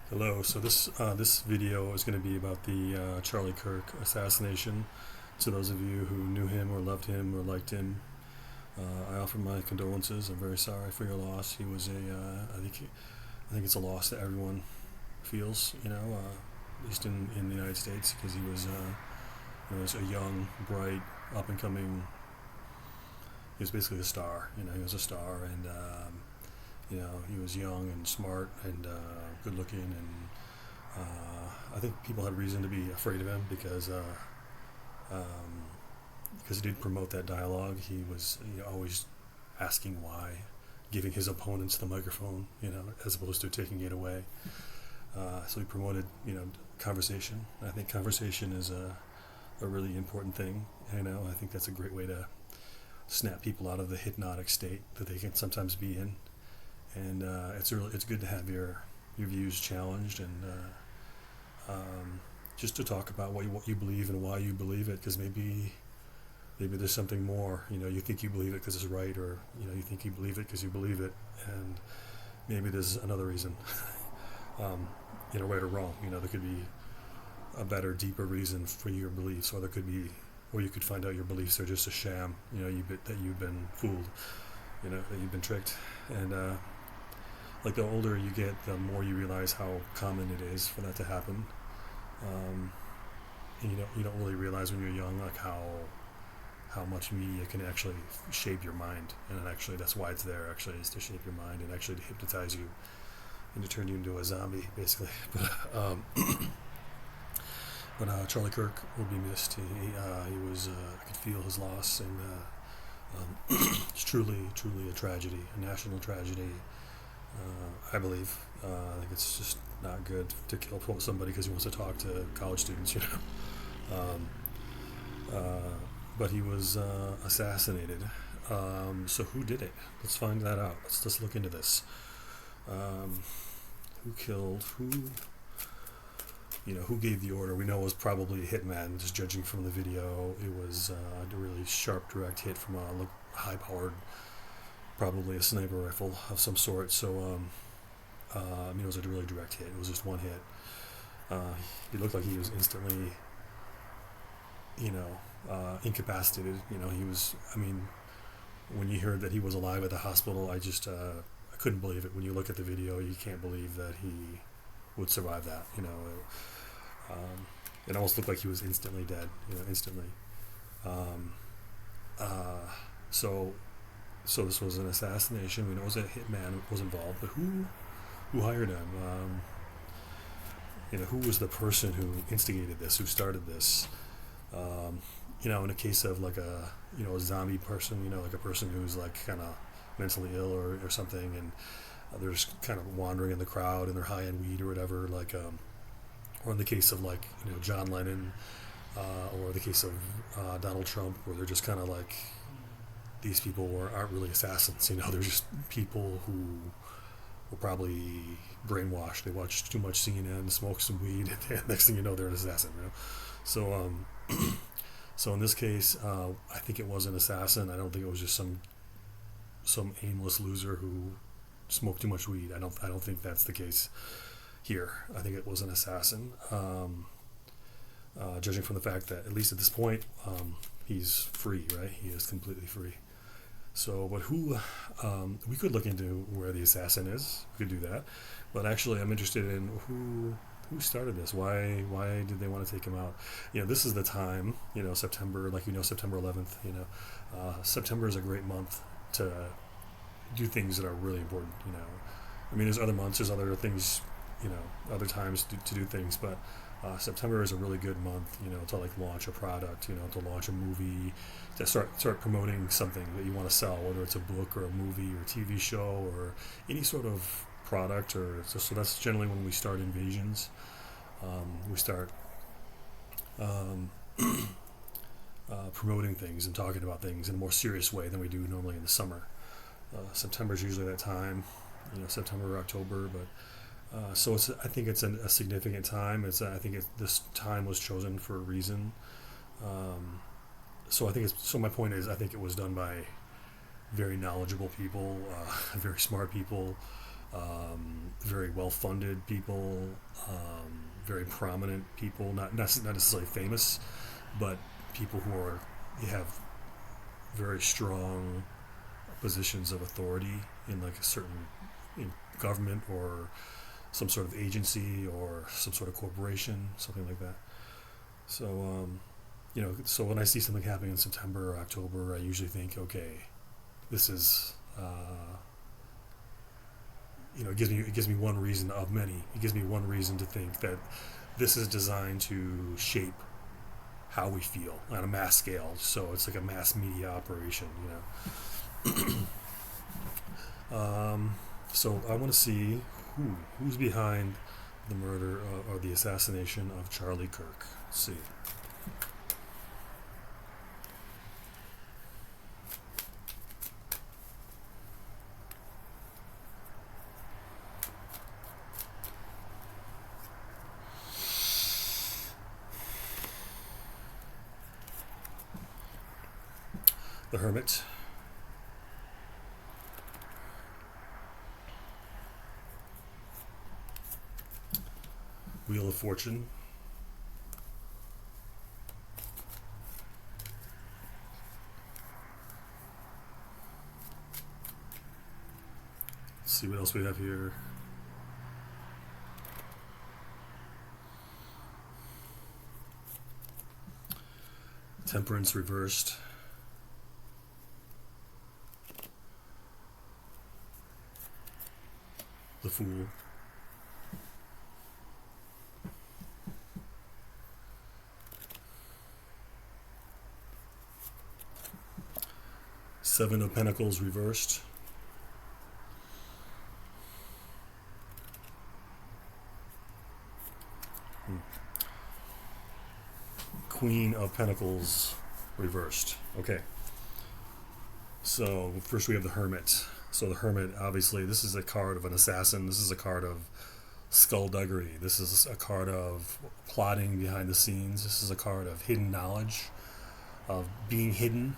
Hello. So this video is going to be about the Charlie Kirk assassination. To those of you who knew him or loved him or liked him, I offer my condolences. I'm very sorry for your loss. He was I think it's a loss that everyone feels. At least in the United States, because he was a young, bright, up and coming. He was basically a star. He was a star, and he was young and smart and good looking, and I think people had reason to be afraid of him um, because he did promote that dialogue. He was always asking why, giving his opponents the microphone, as opposed to taking it away. So he promoted, conversation. I think conversation is a really important thing. I think that's a great way to snap people out of the hypnotic state that they can sometimes be in. And it's good to have your views challenged, and just to talk about what you believe and why you believe it, because maybe there's something more. You think you believe it because it's right, or you think you believe it because you believe it, and maybe there's another reason. Right or wrong. There could be a better, deeper reason for your beliefs, or you could find out your beliefs are just a sham. That you've been fooled. That you've been tricked, and like the older you get, the more you realize how common it is for that to happen. And you don't really realize when you're young, like how much media can actually shape your mind, and that's why it's there. Actually, is to shape your mind and actually to hypnotize you and to turn you into a zombie, basically. But Charlie Kirk will be missed. He was. I could feel his loss, and it's truly a tragedy, a national tragedy. I believe. I think it's just not good to kill somebody because he wants to talk to college students. Um, uh, but he was assassinated. So who did it? Let's find that out. Let's look into this. Who killed? Who gave the order? We know it was probably a hitman. Just judging from the video, it was a really sharp, direct hit from a high-powered, probably a sniper rifle of some sort. So, it was a really direct hit. It was just one hit. He looked like he was instantly, incapacitated. He was. When you heard that he was alive at the hospital, I couldn't believe it. When you look at the video, you can't believe that he would survive that. It almost looked like he was instantly dead. Instantly. Um, uh, so So this was an assassination. We know it was a hitman was involved, but who hired him? Who was the person who instigated this? Who started this? Um, in a case of like a zombie person, like a person who's like kind of mentally ill or something, and they're just kind of wandering in the crowd and they're high on weed or whatever. Or in the case of like John Lennon, or the case of Donald Trump, where they're just kind of like these people aren't really assassins. They're just people who were probably brainwashed. They watched too much CNN, smoked some weed, and next thing you know, they're an assassin. So, so in this case, I think it was an assassin. I don't think it was just some aimless loser who smoked too much weed. I don't think that's the case here. I think it was an assassin. Judging from the fact that at least at this point, he's free, right? He is completely free. So, but we could look into where the assassin is. We could do that. But actually, I'm interested in who started this. Why did they want to take him out? This is the time. September, September 11th. September is a great month to do things that are really important. There's other months. There's other things. Other times to do things, but September is a really good month, to like launch a product, to launch a movie, to start promoting something that you want to sell, whether it's a book or a movie or a TV show or any sort of product. So that's generally when we start invasions. We start promoting things and talking about things in a more serious way than we do normally in the summer. September is usually that time, September or October, but. So I think it's a significant time. I think this time was chosen for a reason. So my point is, I think it was done by very knowledgeable people, very smart people, very well-funded people, very prominent people, not necessarily famous, but people who are have very strong positions of authority in like a certain government or some sort of agency or some sort of corporation, something like that. So, so when I see something happening in September or October, I usually think, okay, this is, it gives me one reason of many. It gives me one reason to think that this is designed to shape how we feel on a mass scale. So it's like a mass media operation, So I want to see who's behind the murder or the assassination of Charlie Kirk. Let's see. The Hermit. Wheel of Fortune. Let's see what else we have here. Temperance reversed. The Fool. Seven of Pentacles reversed. Queen of Pentacles reversed. Okay. So first we have the Hermit. So the Hermit, obviously, this is a card of an assassin. This is a card of skullduggery. This is a card of plotting behind the scenes. This is a card of hidden knowledge, of being hidden.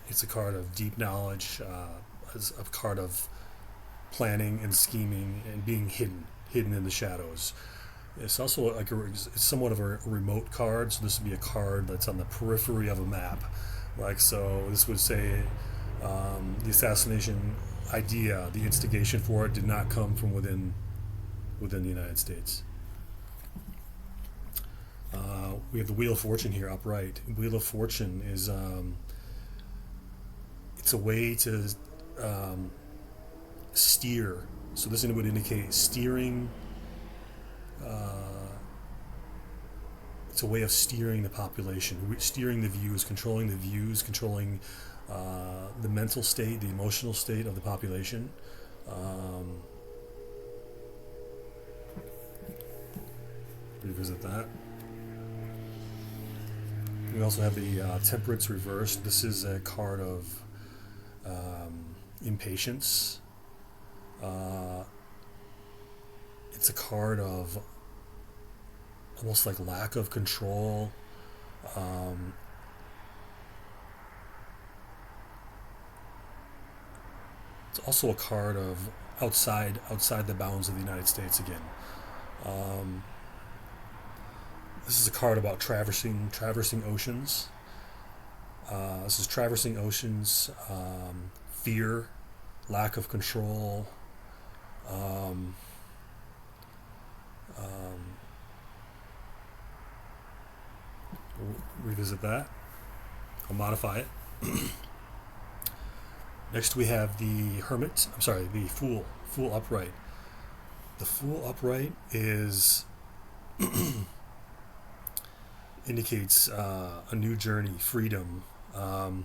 It's a card of deep knowledge. It's a card of planning and scheming and being hidden in the shadows. It's also like it's somewhat of a remote card. So this would be a card that's on the periphery of a map. Like, so this would say the assassination idea, the instigation for it, did not come from within the United States. We have the Wheel of Fortune here upright. Wheel of Fortune is it's a way to steer. So this would indicate steering. It's a way of steering the population, steering the views, controlling the mental state, the emotional state of the population. Revisit that. We also have the Temperance reversed. This is a card of impatience. It's a card of almost like lack of control. It's also a card of outside the bounds of the United States again. This is a card about traversing oceans. This is traversing oceans, fear, lack of control. We'll revisit that. I'll modify it. Next we have the Hermit. I'm sorry, the Fool. Fool upright. The Fool upright is indicates a new journey, freedom. What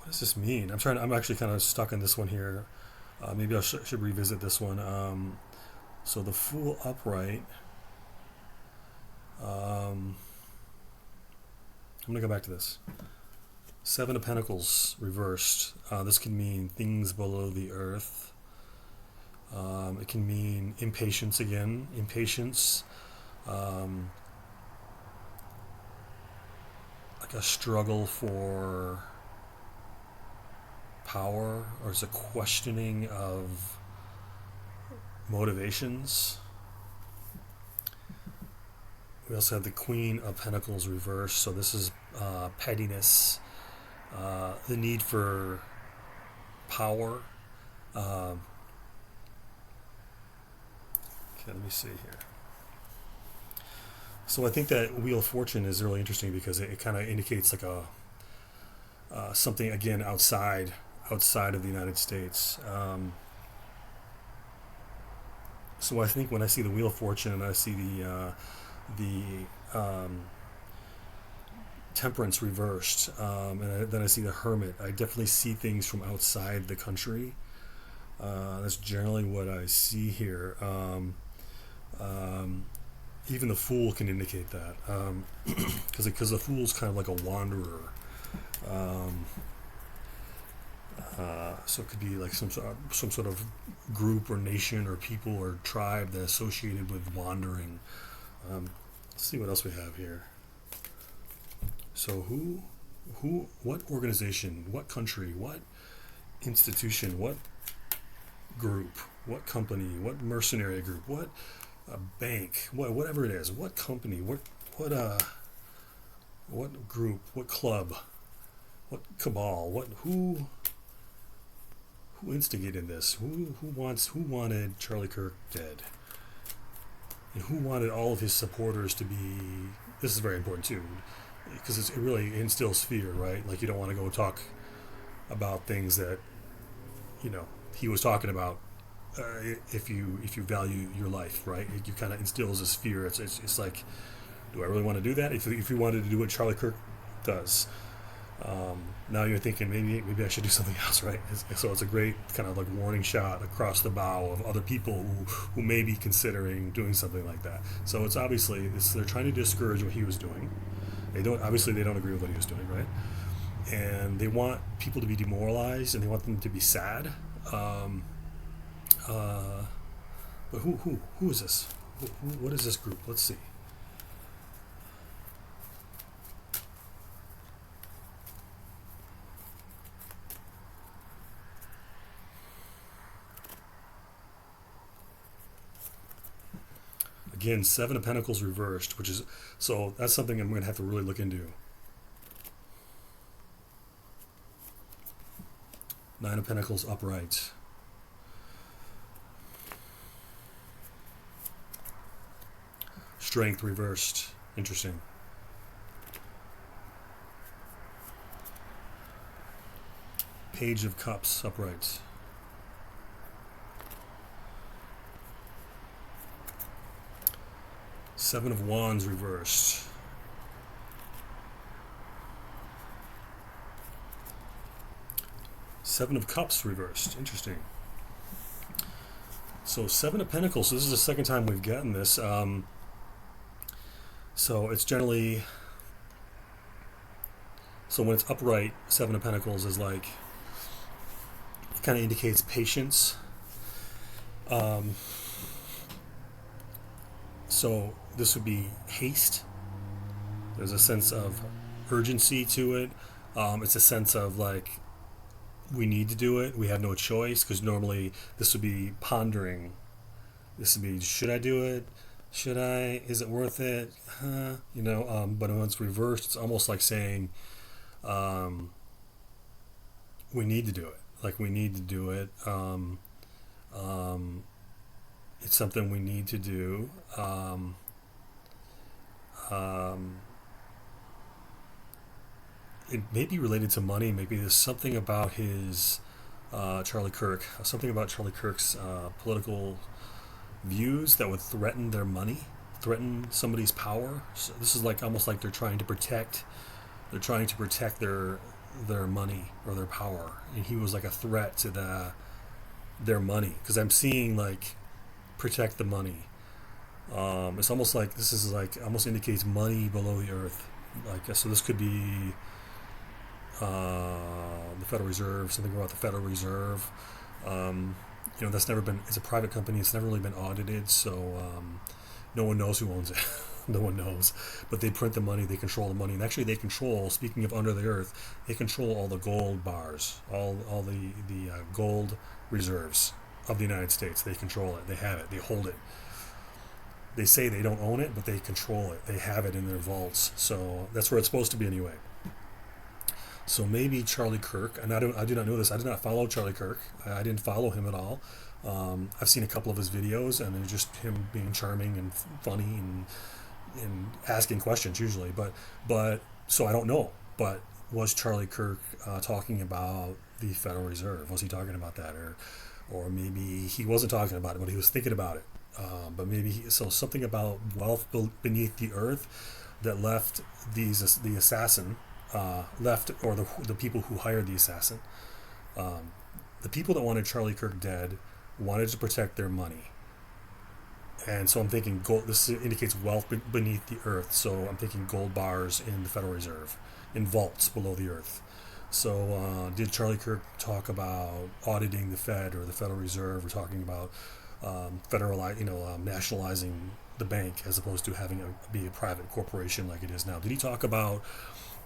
does this mean? I'm actually kind of stuck on this one here. Maybe I should revisit this one. So the Fool upright. I'm going to go back to this. Seven of Pentacles reversed. This can mean things below the earth. It can mean impatience again. Impatience. Like a struggle for power, or it's a questioning of motivations. We also have the Queen of Pentacles reversed, so this is pettiness, the need for power. Okay, let me see here. So I think that Wheel of Fortune is really interesting because it kind of indicates like a something again outside of the United States. So I think when I see the Wheel of Fortune and I see the Temperance reversed, then I see the Hermit, I definitely see things from outside the country. That's generally what I see here. Even the Fool can indicate that, because the Fool's kind of like a wanderer. So it could be like some sort of group or nation or people or tribe that's associated with wandering. Let's see what else we have here. So what organization, what country, what institution, what group, what company, what mercenary group, what bank, whatever it is, what company, what group, what club, what cabal, who instigated this? Who wanted Charlie Kirk dead? And who wanted all of his supporters to be? This is very important too, because it really instills fear, right? Like you don't want to go talk about things that he was talking about. If you value your life, right? You kind of instills this fear. It's like, do I really want to do that? If you wanted to do what Charlie Kirk does, now you're thinking maybe I should do something else, right? So it's a great kind of like warning shot across the bow of other people who may be considering doing something like that. So it's obviously they're trying to discourage what he was doing. They don't agree with what he was doing, right? And they want people to be demoralized and they want them to be sad. But who is this? What is this group? Let's see. Again, Seven of Pentacles reversed, so that's something I'm going to have to really look into. Nine of Pentacles upright. Strength reversed. Interesting. Page of Cups upright. Seven of Wands reversed. Seven of Cups reversed. Interesting. So Seven of Pentacles. So this is the second time we've gotten this. So it's generally... So when it's upright, Seven of Pentacles is like... It kind of indicates patience. So this would be haste. There's a sense of urgency to it. It's a sense of like, we need to do it. We have no choice, because normally this would be pondering. This would be, should I do it? Should I? Is it worth it? But when it's reversed, it's almost like saying, we need to do it. Like, we need to do it. It's something we need to do. It may be related to money. Maybe there's something about his Charlie Kirk, something about Charlie Kirk's political views that would threaten their money, threaten somebody's power. So this is like almost like they're trying to protect their money or their power, and he was like a threat to their money, because I'm seeing like protect the money. It's almost like this is like almost indicates money below the earth. Like, so this could be the Federal Reserve, something about the Federal Reserve. That's never been, it's a private company, it's never really been audited, so no one knows who owns it. No one knows. But they print the money, they control the money. And actually they control, speaking of under the earth, they control all the gold bars, all the gold reserves of the United States. They control it, they have it, they hold it. They say they don't own it, but they control it. They have it in their vaults. So that's where it's supposed to be anyway. So maybe Charlie Kirk, and I do not know this. I did not follow Charlie Kirk. I didn't follow him at all. I've seen a couple of his videos, and it's just him being charming and funny and asking questions usually. But so I don't know. But was Charlie Kirk talking about the Federal Reserve? Was he talking about that, or maybe he wasn't talking about it, but he was thinking about it. But maybe so something about wealth beneath the earth that left the assassin left, or the people who hired the assassin. The people that wanted Charlie Kirk dead wanted to protect their money, and so I'm thinking gold. This indicates wealth beneath the earth. So I'm thinking gold bars in the Federal Reserve, in vaults below the earth. So did Charlie Kirk talk about auditing the Fed or the Federal Reserve, or talking about nationalizing the bank as opposed to having be a private corporation like it is now? Did he talk about?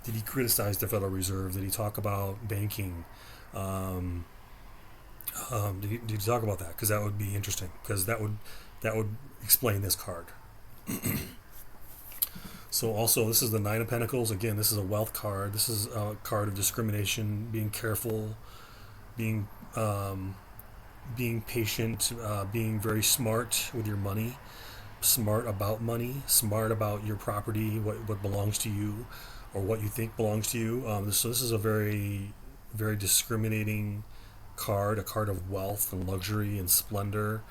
Did he criticize the Federal Reserve? Did he talk about banking? Did he talk about that? Because that would be interesting. Because that would explain this card. So also, this is the Nine of Pentacles. Again, this is a wealth card. This is a card of discrimination, being careful, being patient, being very smart with your money, smart about money, smart about your property, what belongs to you, or what you think belongs to you. So this is a very, very discriminating card, a card of wealth and luxury and splendor.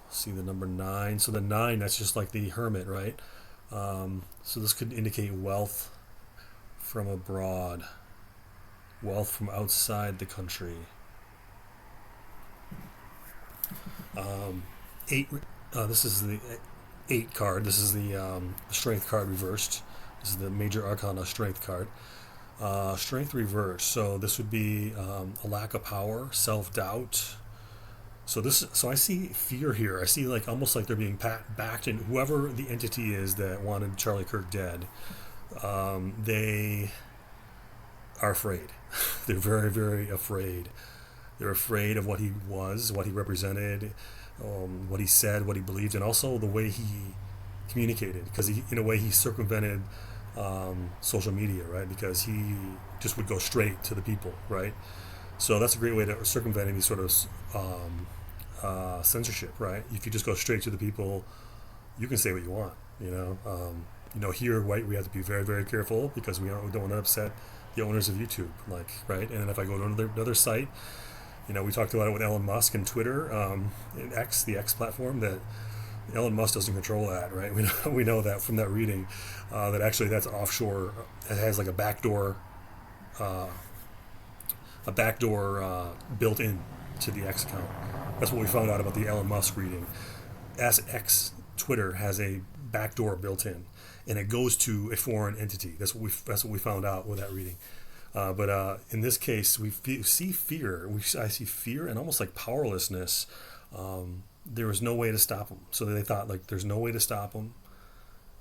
See the number 9. So the 9, that's just like the Hermit, right? So this could indicate wealth from abroad, wealth from outside the country. 8. This is the 8 card. This is the Strength card reversed. This is the Major Arcana Strength card. Strength reversed. So this would be a lack of power, self-doubt. So I see fear here. I see like almost like they're being backed, and whoever the entity is that wanted Charlie Kirk dead, they are afraid. They're very, very afraid. They're afraid of what he was, what he represented, what he said, what he believed, and also the way he communicated. Because in a way, he circumvented social media, right? Because he just would go straight to the people, right? So that's a great way to circumvent any sort of censorship, right? If you just go straight to the people, you can say what you want, Here, right, we have to be very, very careful because we don't want to upset the owners of YouTube, like, right? And then if I go to another site, we talked about it with Elon Musk and Twitter, and X, the X platform, that Elon Musk doesn't control that, right? We know that from that reading, that actually that's offshore. It has like a backdoor built in to the X account. That's what we found out about the Elon Musk reading. As X Twitter has a backdoor built in, and it goes to a foreign entity. That's what we found out with that reading. But in this case, we see fear. I see fear and almost like powerlessness. There was no way to stop him. So they thought, like, there's no way to stop him.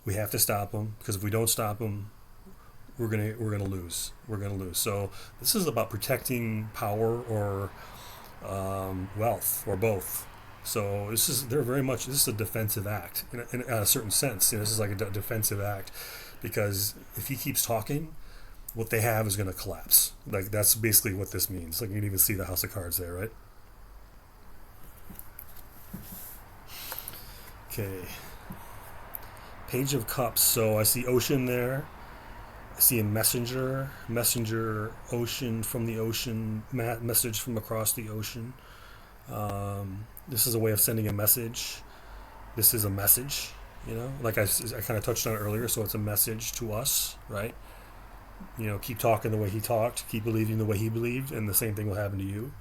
We have to stop him, because if we don't stop him, we're gonna lose. We're gonna lose. So this is about protecting power or wealth, or both. So this is a defensive act in a certain sense. This is like a defensive act, because if he keeps talking, what they have is going to collapse. Like, that's basically what this means. Like, you can even see the House of Cards there, right? Okay. Page of Cups. So I see ocean there. I see a messenger, ocean from the ocean, message from across the ocean. This is a way of sending a message. This is a message, like I kind of touched on it earlier. So it's a message to us, right? Keep talking the way he talked, keep believing the way he believed, and the same thing will happen to you.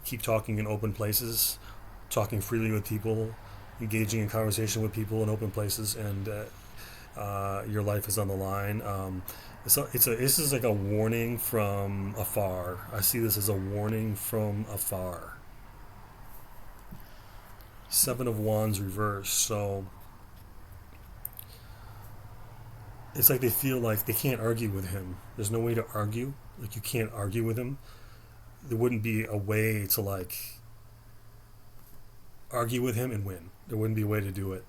Keep talking in open places, talking freely with people, engaging in conversation with people in open places, and your life is on the line. This is like a warning from afar. I see this as a warning from afar. Seven of Wands reversed. So it's like they feel like they can't argue with him. There's no way to argue. Like you can't argue with him. There wouldn't be a way to like argue with him and win. There wouldn't be a way to do it.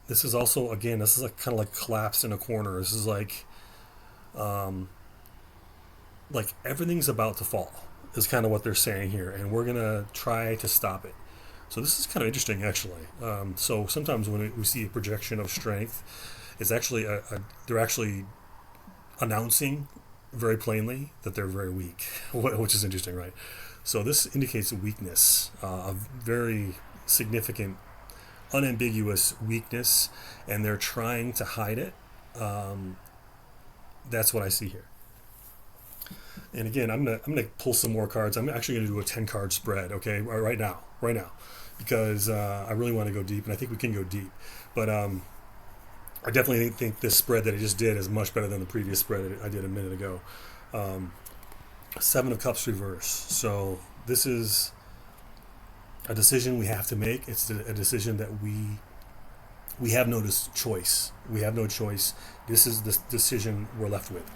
This is also, again, this is like kind of like collapsed in a corner. This is um, like everything's about to fall is kind of what they're saying here, and we're gonna try to stop it. So this is kind of interesting, actually. So sometimes when we see a projection of strength, it's actually they're actually announcing very plainly that they're very weak, which is interesting, right? So this indicates a weakness, a very significant, unambiguous weakness, and they're trying to hide it. Um, that's what I see here. And again, I'm gonna pull some more cards. I'm actually gonna do a 10 card spread. Okay, right now, because I really want to go deep, and I think we can go deep. But I definitely think this spread that I just did is much better than the previous spread I did a minute ago. Um, Seven of Cups reverse. So this is a decision we have to make. It's a decision that we have no choice. We have no choice. This is the decision we're left with.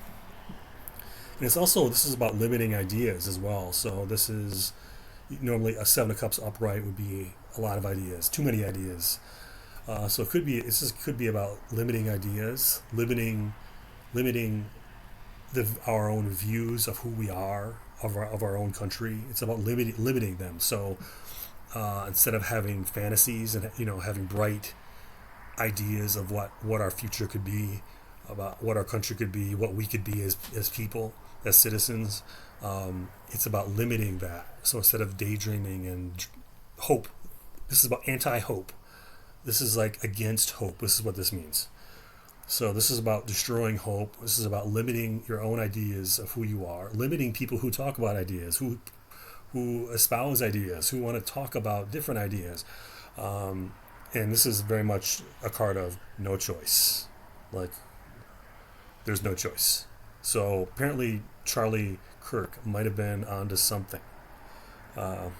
And it's also, this is about limiting ideas as well. So this is normally a Seven of Cups upright would be a lot of ideas, too many ideas. So it could be, could be about limiting ideas, limiting our own views of who we are, of our own country. It's about limiting them. So instead of having fantasies and having bright ideas of what our future could be, about what our country could be, what we could be as people, as citizens, it's about limiting that. So instead of daydreaming and hope, this is about anti-hope. This is like against hope. This is what this means. So this is about destroying hope. This is about limiting your own ideas of who you are, limiting people who talk about ideas, who espouse ideas, who want to talk about different ideas. And this is very much a card of no choice. Like, there's no choice. So apparently Charlie Kirk might have been onto something.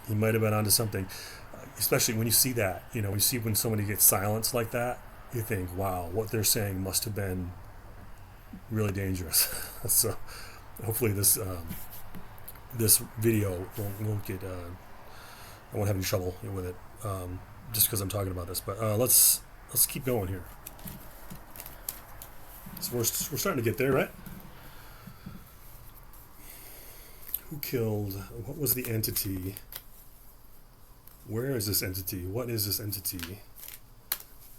He might have been onto something, especially when you see that. When you see when somebody gets silenced like that, you think, wow, what they're saying must have been really dangerous. So hopefully this video won't get I won't have any trouble with it, just because I'm talking about this. But let's keep going here. So we're starting to get there, right? Who killed? What was the entity? Where is this entity? What is this entity?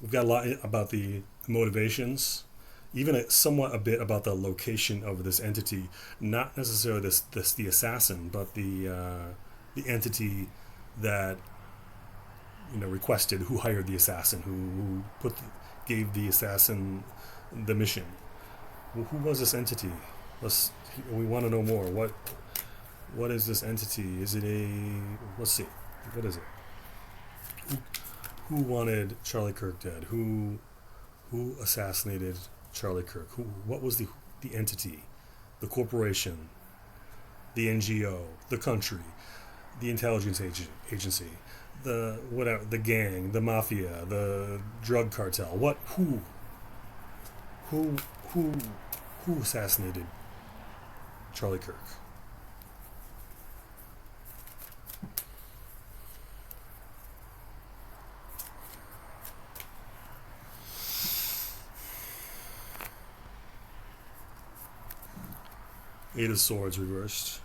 We've got a lot about the motivations, even somewhat a bit about the location of this entity. Not necessarily the assassin, but the entity that requested, who hired the assassin, who gave the assassin the mission. Well, who was this entity? We want to know more. What is this entity? Is it let's see. What is it? Who wanted Charlie Kirk dead? Who assassinated Charlie Kirk? What was the entity? The corporation, the NGO, the country, the intelligence agency, the gang, the mafia, the drug cartel. Who assassinated Charlie Kirk? Eight of Swords reversed.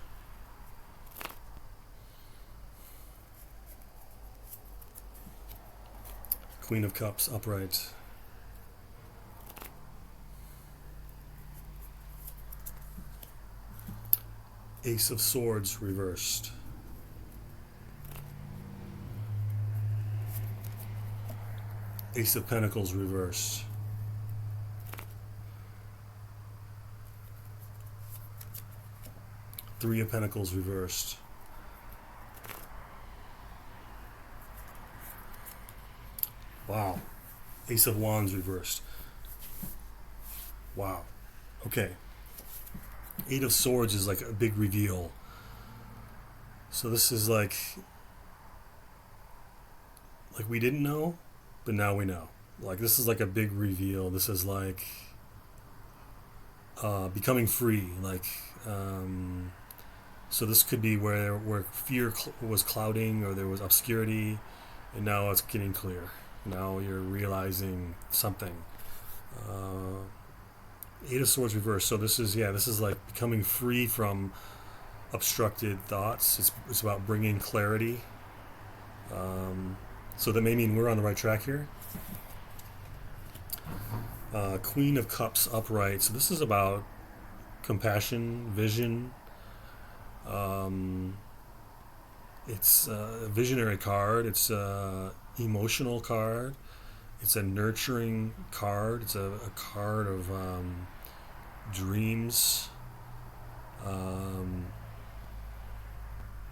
Queen of Cups upright. Ace of Swords reversed. Ace of Pentacles reversed. Three of Pentacles reversed. Wow. Ace of Wands reversed. Wow. Okay. Eight of Swords is like a big reveal. So this is like like we didn't know, but now we know. Like this is like a big reveal. This is like becoming free. Like so this could be where fear was clouding or there was obscurity, and now it's getting clear. Now you're realizing something. Eight of Swords reversed. So this is like becoming free from obstructed thoughts. It's about bringing clarity. So that may mean we're on the right track here. Queen of Cups upright. So this is about compassion, vision. It's a visionary card. It's a emotional card. It's a nurturing card. It's a card of dreams.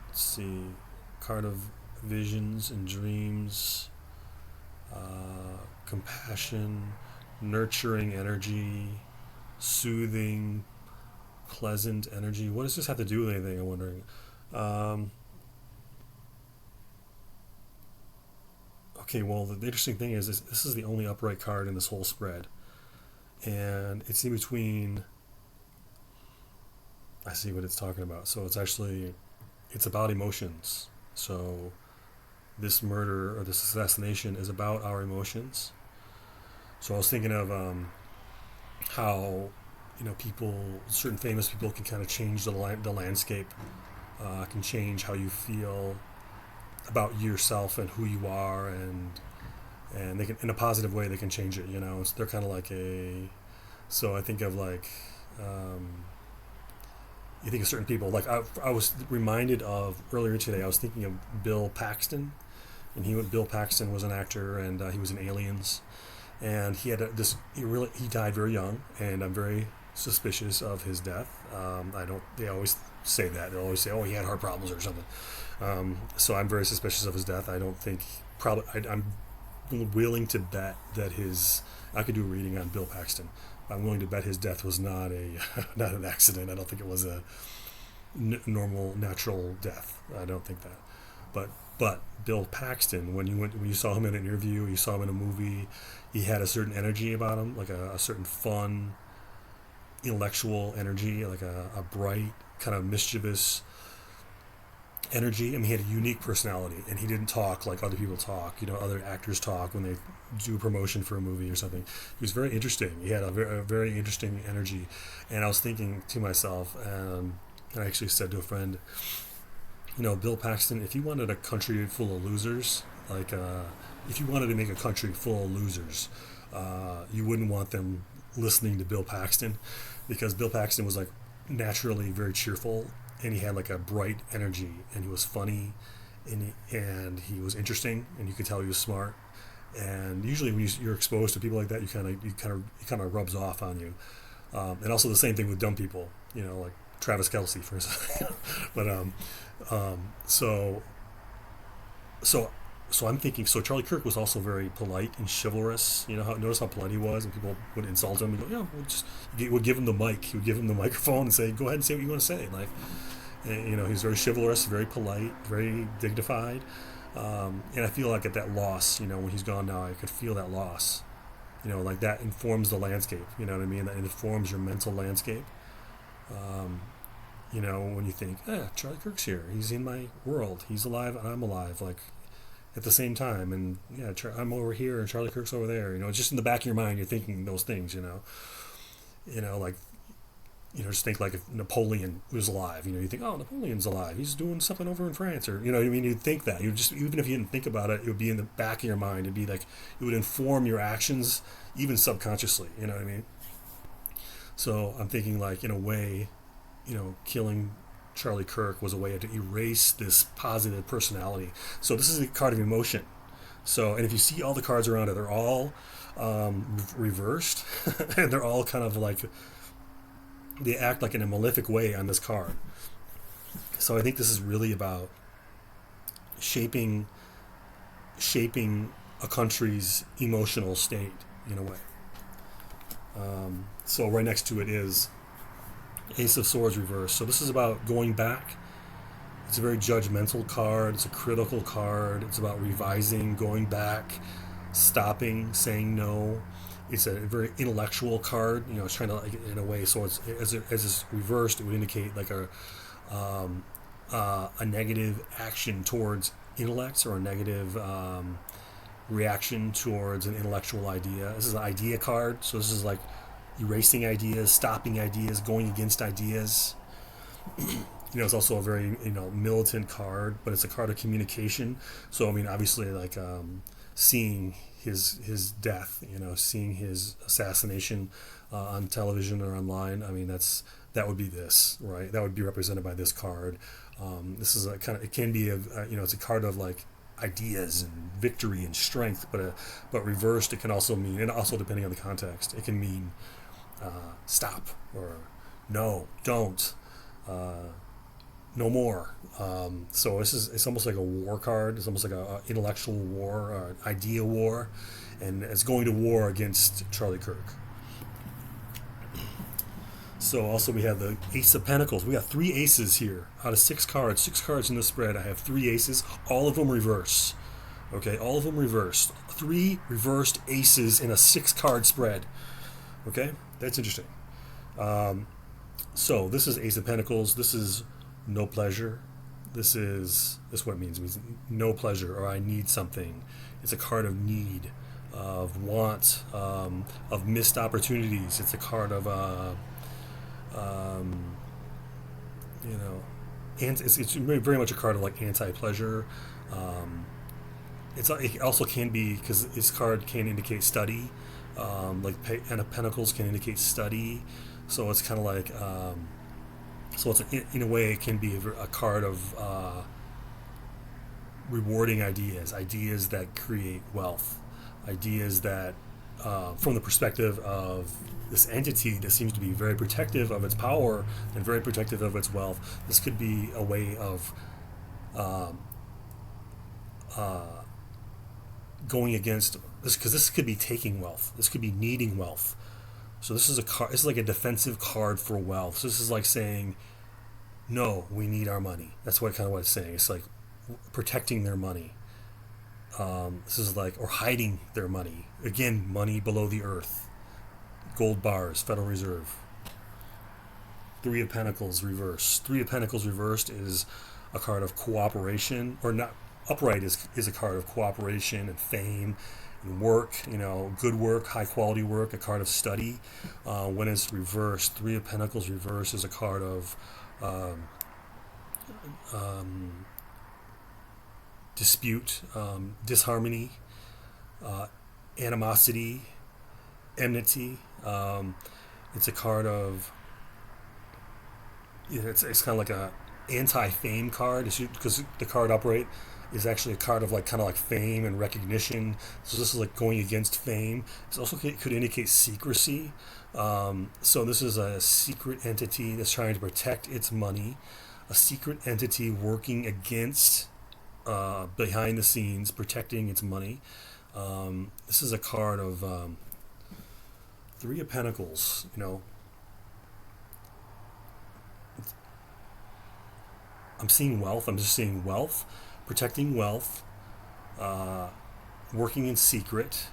Let's see, card of visions and dreams, compassion, nurturing energy, soothing, pleasant energy. What does this have to do with anything, I'm wondering? Okay, well, the interesting thing is this is the only upright card in this whole spread. And it's in between. I see what it's talking about. So it's about emotions. So this murder or this assassination is about our emotions. So I was thinking of how, certain famous people can kind of change the landscape, can change how you feel about yourself and who you are, and they can, in a positive way, they can change it. So they're kind of like so I think of like, you think of certain people. Like I was reminded of earlier today. I was thinking of Bill Paxton, and Bill Paxton was an actor, and he was in Aliens, and he had he died very young, and I'm very suspicious of his death. They always say that. They'll always say, oh, he had heart problems or something. So I'm very suspicious of his death. I don't think, I'm willing to bet that I could do a reading on Bill Paxton. I'm willing to bet his death was not not an accident. I don't think it was a normal, natural death. I don't think that. But Bill Paxton, when you saw him in an interview, you saw him in a movie, he had a certain energy about him, like a certain fun, intellectual energy, like a bright, kind of mischievous energy. I mean, he had a unique personality, and he didn't talk like other people talk. Other actors talk when they do a promotion for a movie or something. He was very interesting. He had a very interesting energy, and I was thinking to myself, and I actually said to a friend, Bill Paxton, if you wanted a country full of losers, like if you wanted to make a country full of losers, you wouldn't want them listening to Bill Paxton, because Bill Paxton was like naturally very cheerful, and he had like a bright energy, and he was funny, and he was interesting, and you could tell he was smart. And usually when you're exposed to people like that, you kind of rubs off on you. And also the same thing with dumb people, like Travis Kelce, for instance. But so I'm thinking. So Charlie Kirk was also very polite and chivalrous. Notice how polite he was, and people would insult him and go, "Yeah, he would give him the mic. He would give him the microphone and say, "Go ahead and say what you want to say." Like, he was very chivalrous, very polite, very dignified. And I feel like at that loss, when he's gone now, I could feel that loss. Like that informs the landscape. You know what I mean? That informs your mental landscape. When you think, Charlie Kirk's here. He's in my world. He's alive and I'm alive. Like, at the same time. And, I'm over here and Charlie Kirk's over there. Just in the back of your mind, you're thinking those things, like, just think like if Napoleon was alive, you think, oh, Napoleon's alive. He's doing something over in France, or, what I mean? You'd think that. Even if you didn't think about it, it would be in the back of your mind. It'd be like, it would inform your actions, even subconsciously, you know what I mean? So I'm thinking like, in a way, killing Charlie Kirk was a way to erase this positive personality. So this is a card of emotion. So, and if you see all the cards around it, they're all reversed, and they're all kind of like, they act like in a malefic way on this card. So I think this is really about shaping a country's emotional state in a way. So right next to it is Ace of Swords reversed. So this is about going back It's a very judgmental card. It's a critical card. It's about revising, going back, stopping, saying no. It's a very intellectual card. You know, it's trying to, like, in a way. So it's as it's reversed, it would indicate like a negative action towards intellects, or a negative reaction towards an intellectual idea. This is an idea card. So this is like erasing ideas, stopping ideas, going against ideas. You know, it's also a very, you know, militant card, but it's a card of communication. So I mean, obviously, like, seeing his death, you know, seeing his assassination on television or online. I mean, that would be this, right? That would be represented by this card. This is a kind of, it can be you know, it's a card of like ideas and victory and strength, but reversed, it can also mean, and also depending on the context, it can mean stop, or no, don't. No more. So it's almost like a war card. It's almost like a intellectual war, or an idea war, and it's going to war against Charlie Kirk. So also we have the Ace of Pentacles. We got 3 aces here out of 6 cards. 6 cards in the spread. I have 3 aces, all of them reverse. Okay, all of them reversed. 3 reversed aces in a 6-card spread. Okay, that's interesting. So this is Ace of Pentacles. This is no pleasure. This what it means. It means no pleasure, or I need something. It's a card of need, of want, of missed opportunities. It's a card of you know, and it's very much a card of like anti-pleasure. It also can be, because this card can indicate study, like and a Pentacles can indicate study. So it's kind of like, so it's in a way, it can be a card of rewarding ideas that create wealth, ideas that, from the perspective of this entity that seems to be very protective of its power and very protective of its wealth. This could be a way of going against this, because this could be taking wealth. This could be needing wealth. So this is a card. This is like a defensive card for wealth. So this is like saying, no, we need our money. That's what it's saying. It's like protecting their money. This is like, or hiding their money. Again, money below the earth. Gold bars, Federal Reserve. 3 of Pentacles reversed. 3 of Pentacles reversed is a card of cooperation, or not. Upright is a card of cooperation and fame and work, you know, good work, high quality work, a card of study. When it's reversed, 3 of Pentacles reversed is a card of dispute, disharmony, animosity, enmity. It's a card of, you know, it's kind of like a anti-fame card, because the card upright is actually a card of like kind of like fame and recognition. So this is like going against fame. It also could indicate secrecy. So this is a secret entity that's trying to protect its money, a secret entity working against, behind the scenes, protecting its money. This is a card of 3 of Pentacles. You know, I'm seeing wealth. I'm just seeing wealth, protecting wealth, working in secret,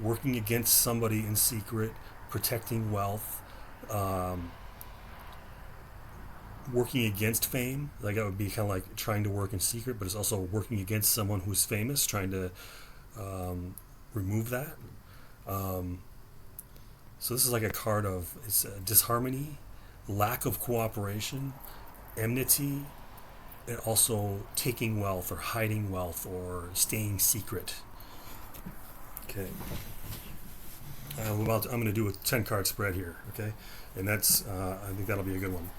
working against somebody in secret, protecting wealth, working against fame. Like, that would be kind of like trying to work in secret, but it's also working against someone who's famous, trying to remove that. So this is like a card of, it's disharmony, lack of cooperation, enmity, and also taking wealth or hiding wealth or staying secret. Okay. I'm going to do a 10-card spread here, okay? And that's, I think that'll be a good one.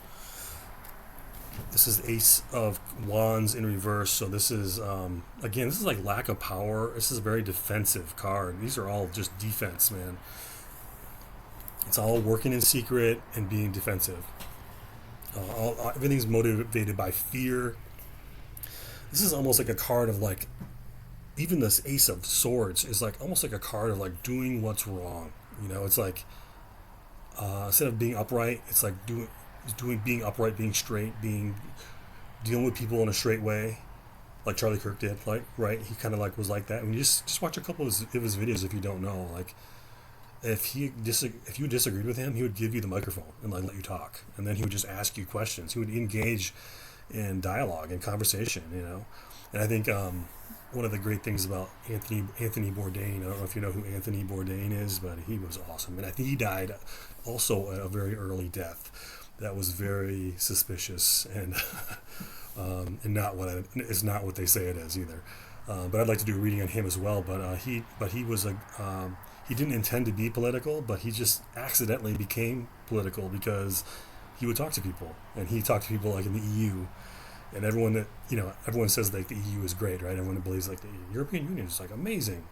This is Ace of Wands in reverse. So this is, again, this is like lack of power. This is a very defensive card. These are all just defense, man. It's all working in secret and being defensive. Everything's motivated by fear. This is almost like a card of like, even this Ace of Swords is like almost like a card of like doing what's wrong. You know, it's like, instead of being upright, it's like being upright, being straight, being dealing with people in a straight way, like Charlie Kirk did. Like, right, he kind of like was like that. And you just watch a couple of his videos if you don't know. Like, if you disagreed with him, he would give you the microphone and like let you talk, and then he would just ask you questions. He would engage in dialogue and conversation, you know. And I think one of the great things about Anthony Bourdain, I don't know if you know who Anthony Bourdain is, but he was awesome, and I think he died also at a very early death. That was very suspicious and and it's not what they say it is either. But I'd like to do a reading on him as well. But he was he didn't intend to be political, but he just accidentally became political because he would talk to people, and he talked to people like in the EU, and everyone says like the EU is great, right? Everyone believes like the European Union is like amazing,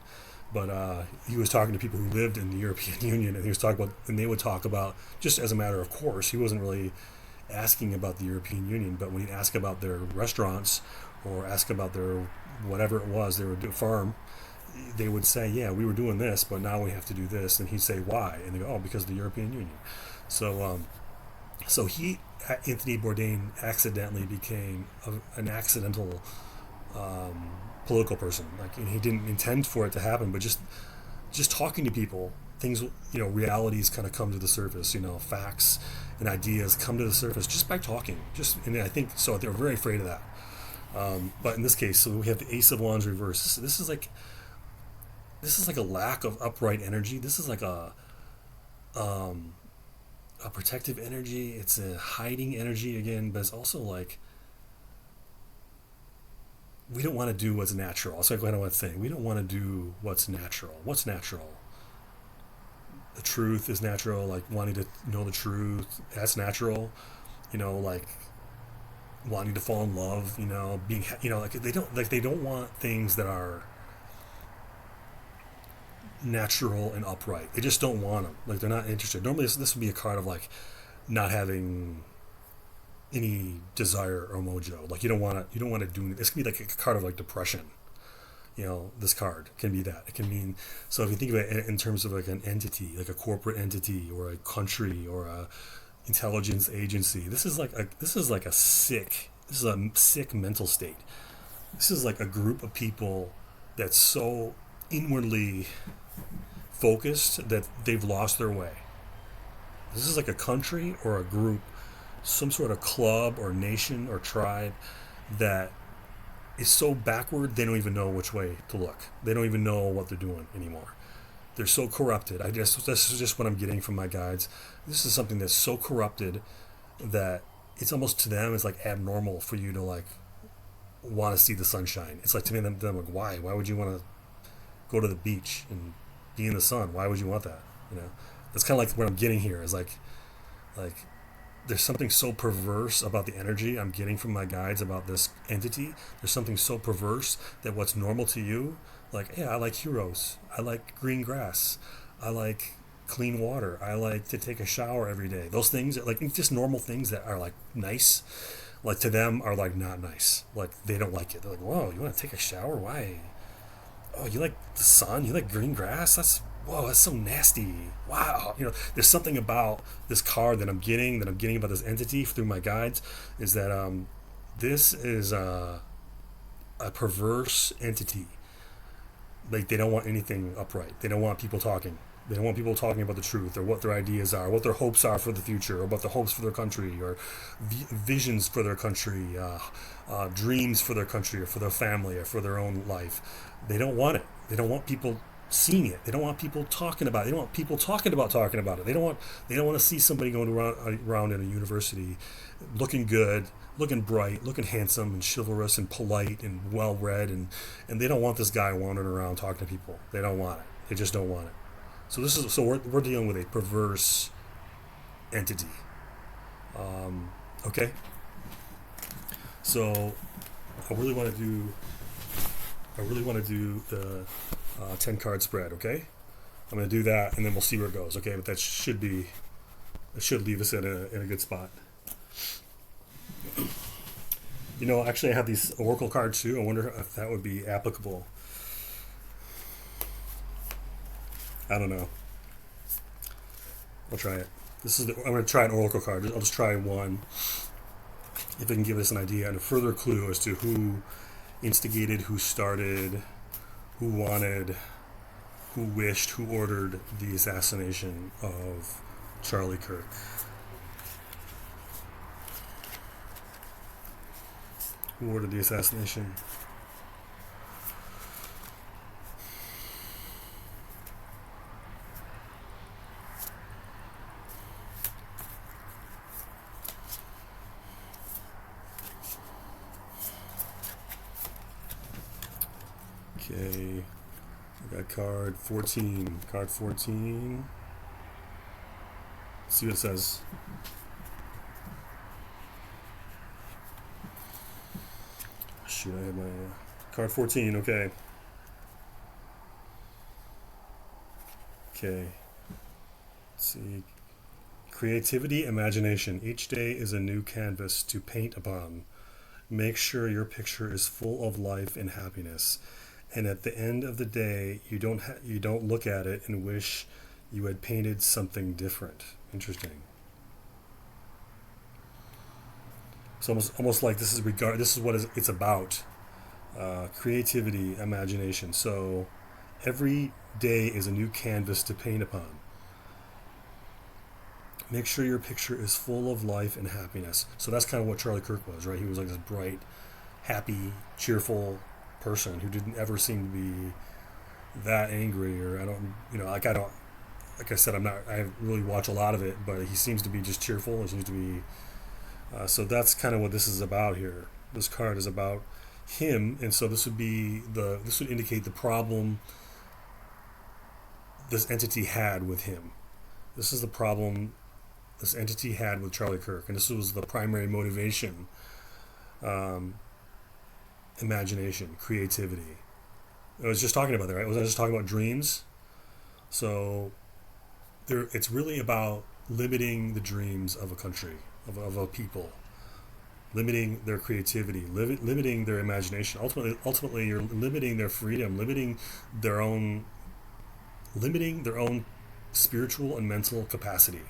but he was talking to people who lived in the European Union, and he was talking about, and they would talk about, just as a matter of course, he wasn't really asking about the European Union, but when he'd ask about their restaurants or ask about their whatever it was they were doing farm, they would say, yeah, we were doing this, but now we have to do this, and he'd say why, and they go, oh, because of the European Union. So Anthony Bourdain accidentally became an accidental political person. Like, and he didn't intend for it to happen, but just talking to people, things, realities kind of come to the surface. Facts and ideas come to the surface just by talking. And I think so. They're very afraid of that. But in this case, so we have the Ace of Wands reverse. This is like a lack of upright energy. This is like a protective energy. It's a hiding energy again, but it's also like we don't want to do what's natural. That's like what I want to say. We don't want to do what's natural. What's natural? The truth is natural. Like wanting to know the truth, that's natural. Like wanting to fall in love. Being. Like they don't want things that are natural and upright. They just don't want them. Like they're not interested. Normally, this would be a card of like not having any desire or mojo. Like you don't want to do. This can be like a card of like depression. This card can be that. It can mean. So if you think of it in terms of like an entity, like a corporate entity or a country or a intelligence agency, this is a sick mental state. This is like a group of people that's so inwardly focused that they've lost their way. This is like a country or a group, some sort of club or nation or tribe that is so backward they don't even know which way to look. They don't even know what they're doing anymore. They're so corrupted. This is just what I'm getting from my guides. This is something that's so corrupted that it's almost to them it's like abnormal for you to like want to see the sunshine. It's like to them like why would you want to go to the beach and be in the sun? Why would you want that? That's kind of like what I'm getting here is like there's something so perverse about the energy I'm getting from my guides about this entity. There's something so perverse that what's normal to you, like, yeah, I like heroes. I like green grass. I like clean water. I like to take a shower every day. Those things are like just normal things that are like nice. Like to them are like not nice. Like they don't like it. They're like, whoa, you want to take a shower? Why? Oh, you like the sun? You like green grass? That's so nasty. Wow. There's something about this card that I'm getting about this entity through my guides is that this is a perverse entity. Like they don't want anything upright. They don't want people talking. They don't want people talking about the truth or what their ideas are, what their hopes are for the future, or what their hopes for their country, or visions for their country, dreams for their country, or for their family, or for their own life. They don't want it. They don't want people seeing it. They don't want people talking about it. They don't want people talking about it. They don't want to see somebody going around in a university looking good, looking bright, looking handsome and chivalrous and polite and well read, and they don't want this guy wandering around talking to people. They don't want it. They just don't want it. So we're dealing with a perverse entity. Okay. So I really want to do the 10 card spread. Okay. I'm going to do that, and then we'll see where it goes. Okay, but that should leave us in a good spot. Actually, I have these oracle cards too. I wonder if that would be applicable. I don't know. I'll try it. I'm going to try an oracle card. I'll just try one. if it can give us an idea and a further clue as to who instigated, who started, who wanted, who wished, who ordered the assassination of Charlie Kirk. Who ordered the assassination? Okay, we got card 14. Card 14. Let's see what it says. Shoot, I have my card 14. Okay. Okay. Let's see. Creativity, imagination. Each day is a new canvas to paint upon. Make sure your picture is full of life and happiness. And at the end of the day, you don't look at it and wish you had painted something different. Interesting. It's almost like this is what it's about. Creativity, imagination. So every day is a new canvas to paint upon. Make sure your picture is full of life and happiness. So that's kind of what Charlie Kirk was, right? He was like this bright, happy, cheerful person who didn't ever seem to be that angry, or like I said, I haven't really watched a lot of it, but he seems to be just cheerful. He seems to be, so that's kind of what this is about here. This card is about him, and so this would indicate the problem this entity had with him. This is the problem this entity had with Charlie Kirk, and this was the primary motivation. Imagination, creativity. I was just talking about that, right? Was I just talking about dreams? So it's really about limiting the dreams of a country, of a people, limiting their creativity, limiting their imagination. Ultimately, you're limiting their freedom, limiting their own spiritual and mental capacity.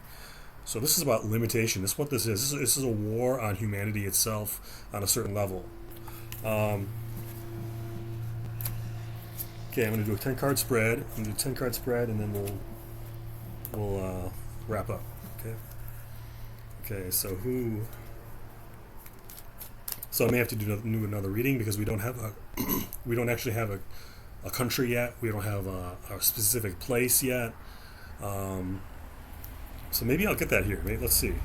So this is about limitation. This is what this is. This is a war on humanity itself on a certain level. Okay, I'm going to do a 10 card spread. I'm going to do a 10 card spread, and then we'll wrap up. Okay. So I may have to do another reading because we don't actually have a country yet. We don't have a specific place yet. So maybe I'll get that here. Let's see.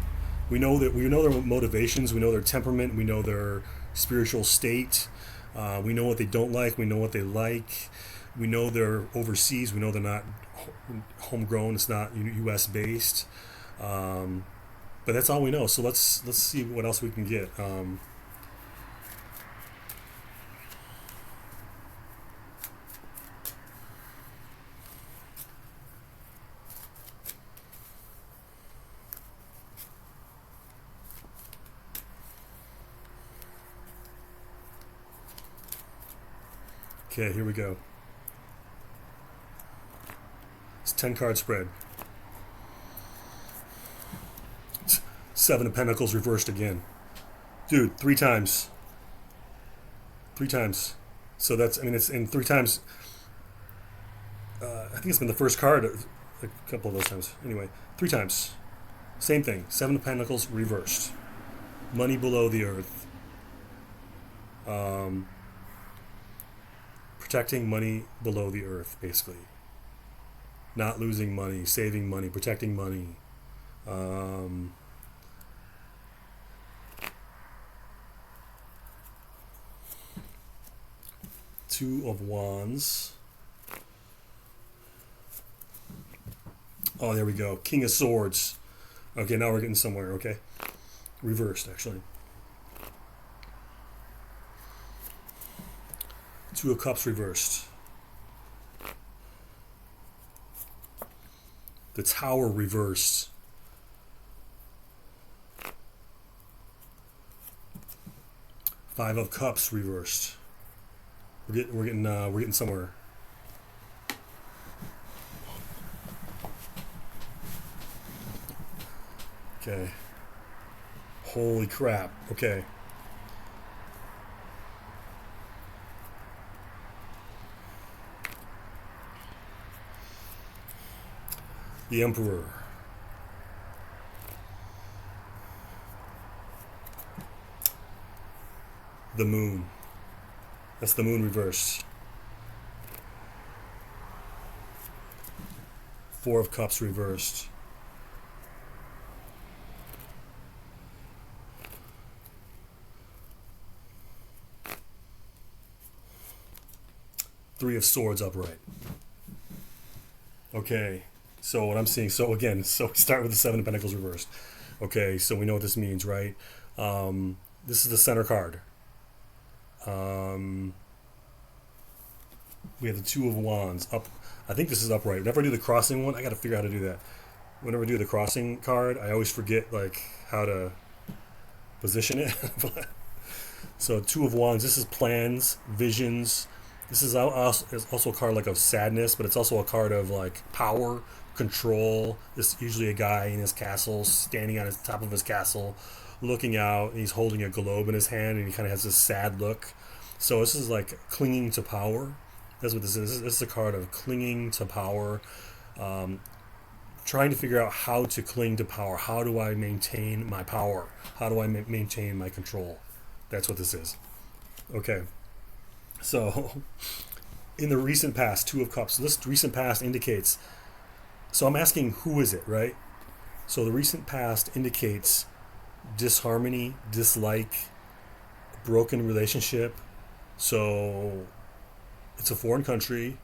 We know their motivations. We know their temperament. We know their spiritual state. We know what they don't like. We know what they like. We know they're overseas. We know they're not homegrown. It's not U.S. based. But that's all we know. So let's see what else we can get. Okay, here we go. It's 10 card spread. 7 of Pentacles reversed again. Dude, 3 times. 3 times. So it's in 3 times. I think it's been the first card a couple of those times. Anyway, 3 times. Same thing. 7 of Pentacles reversed. Money below the earth. Protecting money below the earth, basically. Not losing money, saving money, protecting money. 2 of Wands. Oh, there we go. King of Swords. Okay, now we're getting somewhere, okay? Reversed, actually. 2 of Cups reversed. The Tower reversed. Five of Cups reversed. We're getting somewhere. Okay. Holy crap. Okay. The Emperor. The Moon. That's the Moon reversed. Four of Cups reversed. Three of Swords upright. Okay, so what I'm seeing, so again, so start with the Seven of Pentacles reversed. Okay, so we know what this means, right? This is the center card. We have the Two of Wands up. I think this is upright. Whenever I do the crossing one, I got to figure out how to do that. Whenever I do the crossing card, I always forget like how to position it. So Two of Wands. This is plans, visions. This is also a card like of sadness, but it's also a card of like power, control. This is usually a guy in his castle, standing on the top of his castle, looking out, and he's holding a globe in his hand, and he kind of has this sad look. So this is like clinging to power. That's what this is. This is a card of clinging to power, trying to figure out how to cling to power. How do I maintain my power? How do I maintain my control? That's what this is. Okay. So, in the recent past, Two of Cups. So this recent past indicates. So I'm asking, who is it, right? So the recent past indicates disharmony, dislike, broken relationship. So it's a foreign country.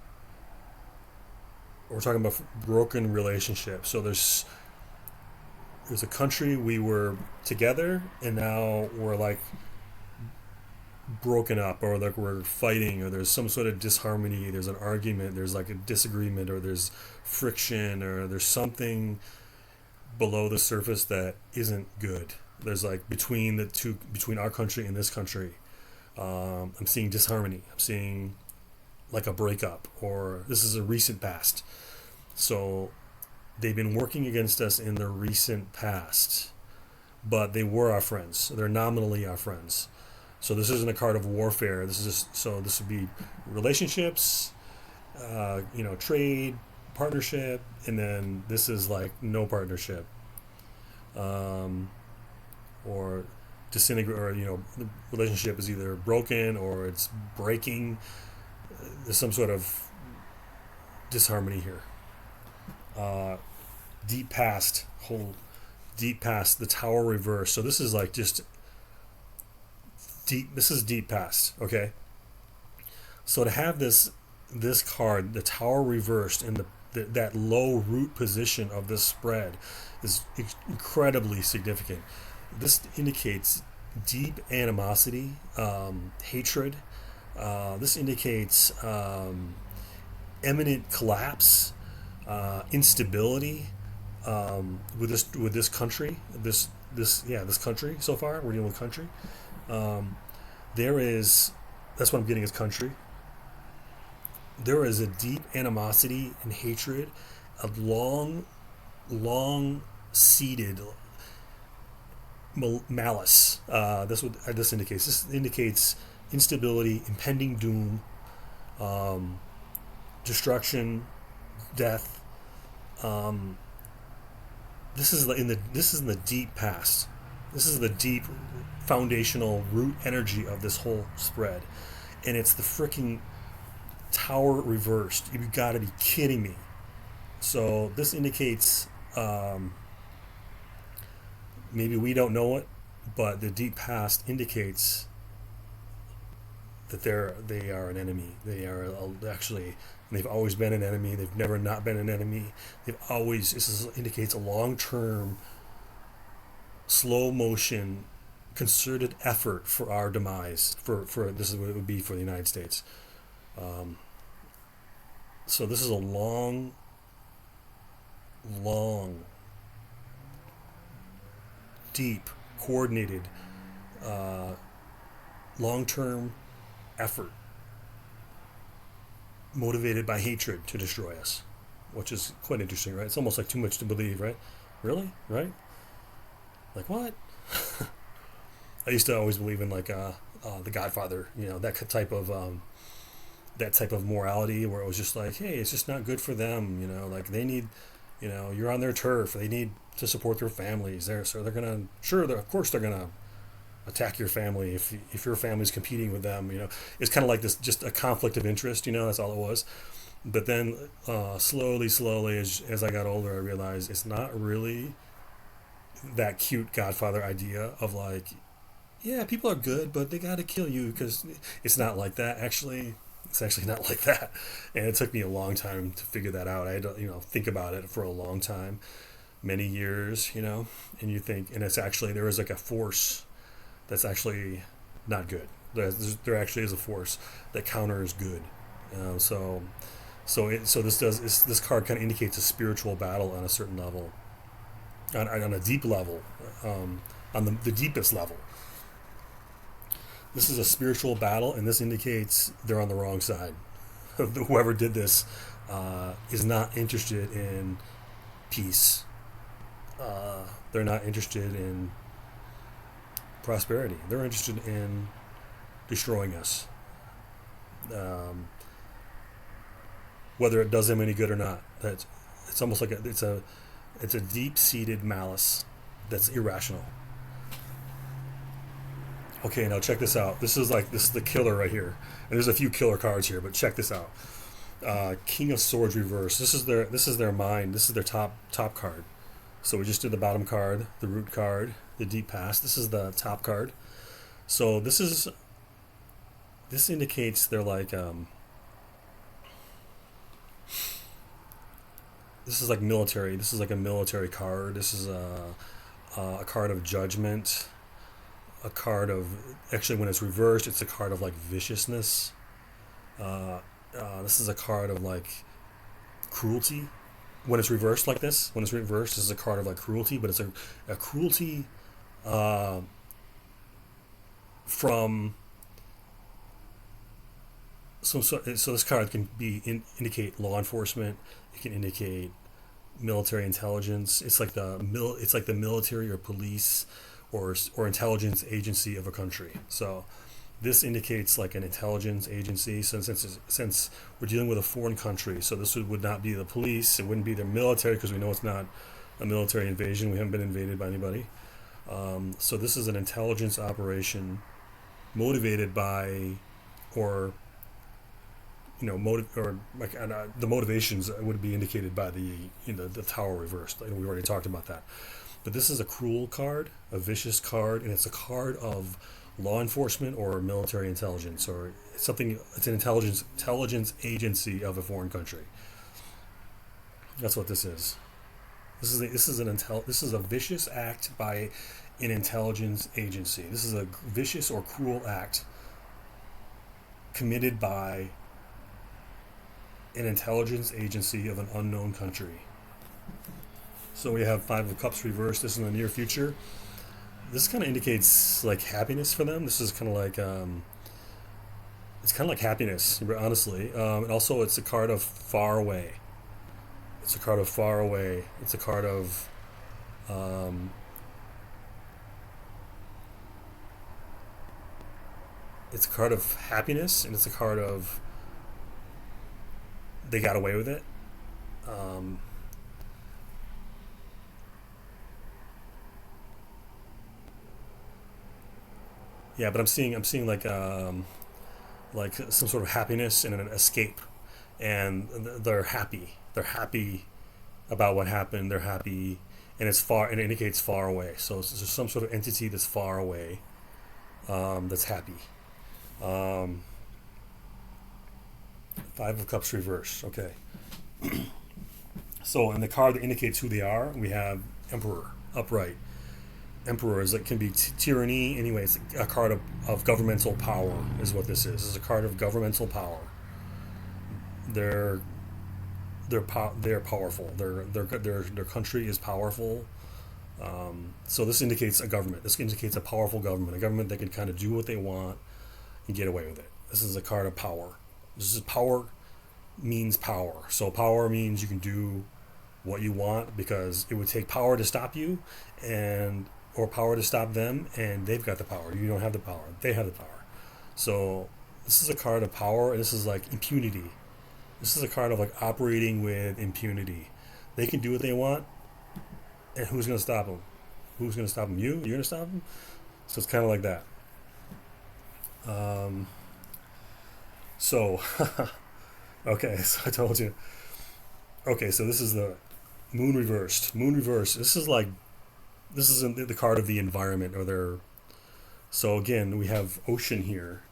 We're talking about broken relationship. So there's a country we were together, and now we're like broken up, or like we're fighting, or there's some sort of disharmony, there's an argument, there's like a disagreement, or there's friction, or there's something below the surface that isn't good. There's like between our country and this country, I'm seeing disharmony. I'm seeing like a breakup, or this is a recent past. So they've been working against us in the recent past, but they were our friends. They're nominally our friends. So this isn't a card of warfare. This is just, so this would be relationships, trade, partnership, and then this is like no partnership, or disintegrate, or the relationship is either broken or it's breaking. There's some sort of disharmony here. Deep past, the Tower reverse. So this is like just deep. This is deep past. Okay. So to have this card, the Tower reversed, in that low root position of this spread is incredibly significant. This indicates deep animosity, hatred. This indicates imminent collapse, instability with this country. This country so far. We're dealing with country. That's what I'm getting as country. There is a deep animosity and hatred, a long seated malice. That's what this indicates. This indicates instability, impending doom, destruction, death. This is in the deep past. This is the deep foundational root energy of this whole spread, and it's the freaking Tower reversed. You've got to be kidding me. So this indicates, maybe we don't know it, but the deep past indicates that they are an enemy. They are actually, they've always been an enemy. They've never not been an enemy. This indicates a long-term, slow motion, concerted effort for our demise. For this is what it would be for the United States. So this is a long, deep, coordinated, long-term effort motivated by hatred to destroy us, which is quite interesting, right? It's almost like too much to believe, right? Really? Right? Like what? I used to always believe in like The Godfather, that type of morality, where it was just like, hey, it's just not good for them, like they need, You're on their turf. They need to support their families there, so they're gonna sure of course they're gonna attack your family if your family's competing with them. It's kind of like this, just a conflict of interest. That's all it was. But then slowly, as I got older, I realized it's not really that cute Godfather idea of like, yeah, people are good, but they got to kill you, because it's not like that. Actually, it's actually not like that. And it took me a long time to figure that out. I had to, think about it for a long time, many years, and you think, and it's actually, there is like a force that's actually not good. There actually is a force that counters good. This card kind of indicates a spiritual battle on a certain level, on a deep level, on the deepest level. This is a spiritual battle, and this indicates they're on the wrong side. Whoever did this is not interested in peace. They're not interested in prosperity. They're interested in destroying us, whether it does them any good or not. It's almost like it's a deep-seated malice that's irrational. Okay, now check this out. This is the killer right here, and there's a few killer cards here, but check this out. King of Swords reverse. This is their mind. This is their top card. So we just did the bottom card, the root card, the deep past. This is the top card. So this indicates they're like this is like military. This is like a military card. This is a card of judgment. A card of, actually, when it's reversed, it's a card of like viciousness. This is a card of like cruelty. When it's reversed like this, this is a card of like cruelty, but it's a cruelty from so this card can indicate law enforcement. It can indicate military intelligence. It's like the military or police or intelligence agency of a country. So this indicates like an intelligence agency. So since we're dealing with a foreign country, so this would not be the police. It wouldn't be the military, because we know it's not a military invasion. We haven't been invaded by anybody. So this is an intelligence operation motivated by, or the motivations would be indicated by the tower reversed. We already talked about that. But this is a cruel card, a vicious card, and it's a card of law enforcement or military intelligence, or something. It's an intelligence agency of a foreign country. That's what this is. This is a vicious act by an intelligence agency. This is a vicious or cruel act committed by an intelligence agency of an unknown country. So we have Five of Cups reversed. This is in the near future. This kind of indicates like happiness for them. This is kind of like it's kind of like happiness, honestly. And also, it's a card of far away. It's a card of far away. It's a card of it's a card of happiness, and it's a card of they got away with it. Yeah, but I'm seeing like some sort of happiness and an escape, and they're happy. They're happy about what happened. They're happy, and it's far, and it indicates far away. So it's some sort of entity that's far away, that's happy. Five of Cups reverse. Okay. So in the card that indicates who they are, we have Emperor upright. Emperor is like, can be tyranny. Anyway, it's a card of governmental power is what this is. This is a card of governmental power. They're powerful. Their country is powerful. So this indicates a government. This indicates a powerful government, a government that can kind of do what they want and get away with it. This is a card of power. This is power means power. So power means you can do what you want, because it would take power to stop you, or power to stop them, and they've got the power. You don't have the power. They have the power. So this is a card of power, and this is like impunity. This is a card of like operating with impunity. They can do what they want, and who's going to stop them? Who's going to stop them? You? You're going to stop them? So it's kind of like that. So, okay, so I told you. Okay, so this is the moon reversed. Moon reversed. This is the card of the environment, or their. So again, we have ocean here.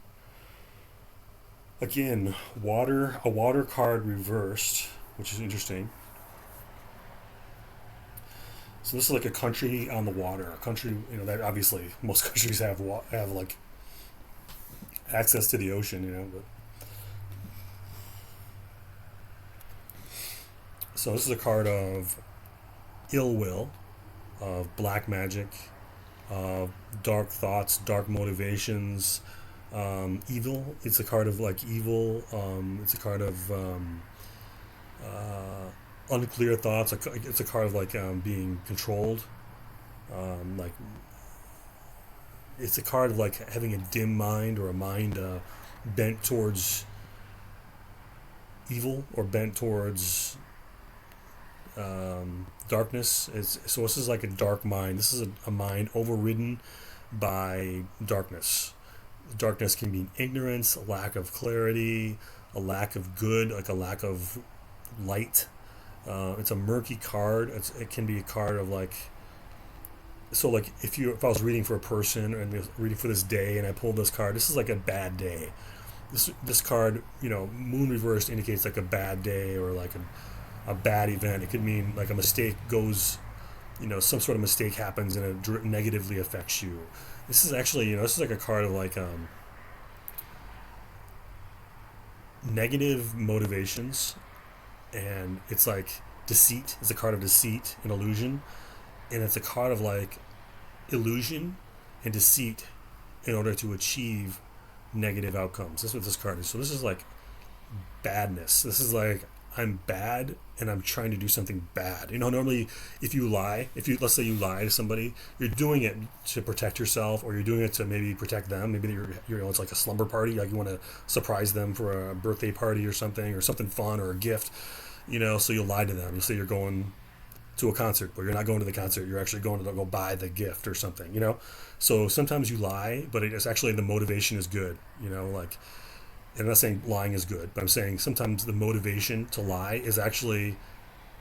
Again, water, a water card reversed, which is interesting. So this is like a country on the water. A country, that obviously most countries have like access to the ocean, But so this is a card of ill will, of black magic, dark thoughts, dark motivations, evil. It's a card of like evil. It's a card of unclear thoughts. It's a card of like being controlled. Like it's a card of like having a dim mind, or a mind bent towards evil, or bent towards darkness. So this is like a dark mind. This is a mind overridden by darkness. Darkness can mean ignorance, a lack of clarity, a lack of good, like a lack of light. It's a murky card. It can be a card of like, so like if I was reading for a person and reading for this day, and I pulled this card, this is like a bad day. This card, moon reversed, indicates like a bad day, or like a bad event. It could mean like a mistake goes, some sort of mistake happens and it negatively affects you. This is actually, this is like a card of like negative motivations, and it's like deceit. It's a card of deceit and illusion, and it's a card of like illusion and deceit in order to achieve negative outcomes. That's what this card is. So this is like badness. This is like, I'm bad and I'm trying to do something bad. Normally if you lie, let's say you lie to somebody, you're doing it to protect yourself, or you're doing it to maybe protect them. Maybe it's like a slumber party, like you want to surprise them for a birthday party or something fun, or a gift, so you'll lie to them. You say you're going to a concert, but you're not going to the concert. You're actually going to go buy the gift or something, So sometimes you lie, but it's actually the motivation is good, like. And I'm not saying lying is good, but I'm saying sometimes the motivation to lie is actually